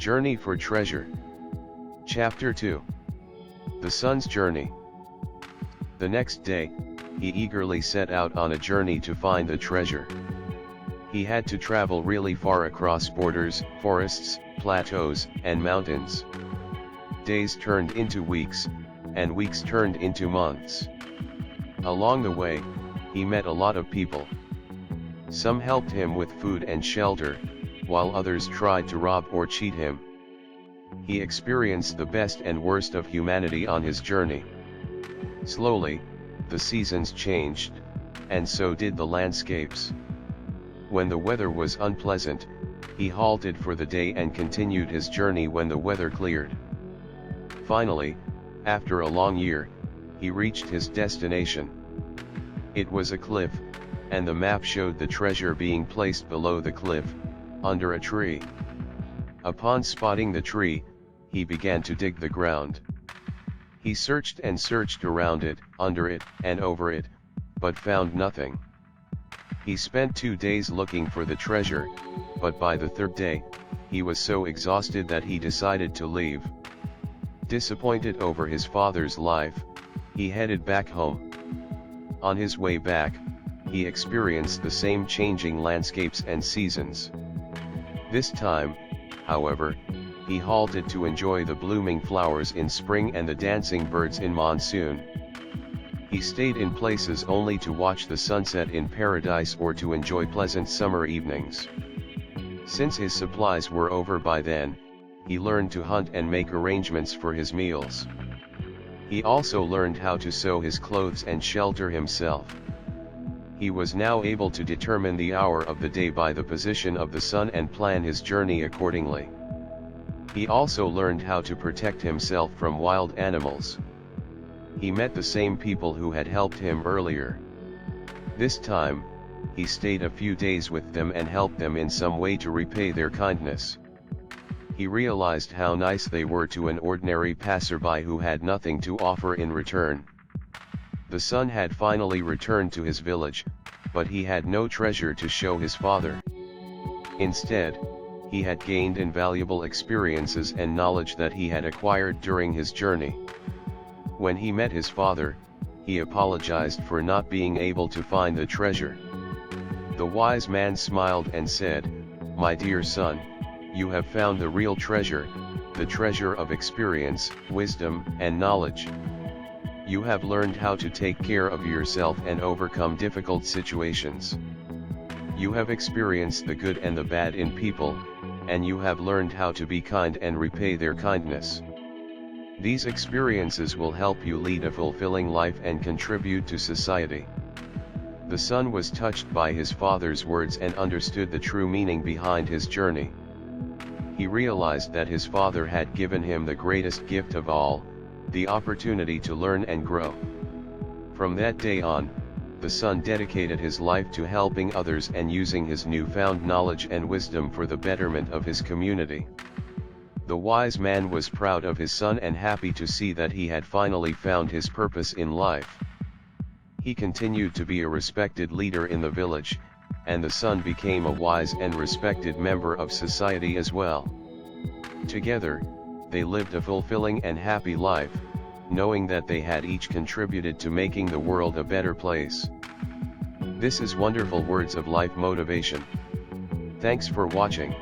Journey for Treasure. Chapter 2. The Sun's Journey. The next day, he eagerly set out on a journey to find the treasure. He had to travel really far across borders, forests, plateaus, and mountains. Days turned into weeks, and weeks turned into months. Along the way, he met a lot of people. Some helped him with food and shelter, while others tried to rob or cheat him. He experienced the best and worst of humanity on his journey. Slowly, the seasons changed, and so did the landscapes. When the weather was unpleasant, he halted for the day and continued his journey when the weather cleared. Finally, after a long year, he reached his destination. It was a cliff, and the map showed the treasure being placed below the cliff, under a tree. Upon spotting the tree, he began to dig the ground. He searched and searched around it, under it, and over it, but found nothing. He spent 2 days looking for the treasure, but by the third day, he was so exhausted that he decided to leave. Disappointed over his father's life, he headed back home. On his way back, he experienced the same changing landscapes and seasons. This time, however, he halted to enjoy the blooming flowers in spring and the dancing birds in monsoon. He stayed in places only to watch the sunset in paradise or to enjoy pleasant summer evenings. Since his supplies were over by then, he learned to hunt and make arrangements for his meals. He also learned how to sew his clothes and shelter himself. He was now able to determine the hour of the day by the position of the sun and plan his journey accordingly. He also learned how to protect himself from wild animals. He met the same people who had helped him earlier. This time, he stayed a few days with them and helped them in some way to repay their kindness. He realized how nice they were to an ordinary passerby who had nothing to offer in return. The son had finally returned to his village, but he had no treasure to show his father. Instead, he had gained invaluable experiences and knowledge that he had acquired during his journey. When he met his father, he apologized for not being able to find the treasure. The wise man smiled and said, "My dear son, you have found the real treasure, the treasure of experience, wisdom, and knowledge. You have learned how to take care of yourself and overcome difficult situations. You have experienced the good and the bad in people, and you have learned how to be kind and repay their kindness. These experiences will help you lead a fulfilling life and contribute to society." The son was touched by his father's words and understood the true meaning behind his journey. He realized that his father had given him the greatest gift of all, the opportunity to learn and grow. From that day on, the son dedicated his life to helping others and using his newfound knowledge and wisdom for the betterment of his community. The wise man was proud of his son and happy to see that he had finally found his purpose in life. He continued to be a respected leader in the village, and the son became a wise and respected member of society as well. Together, they lived a fulfilling and happy life, knowing that they had each contributed to making the world a better place. This is Wonderful Words of Life Motivation. Thanks for watching.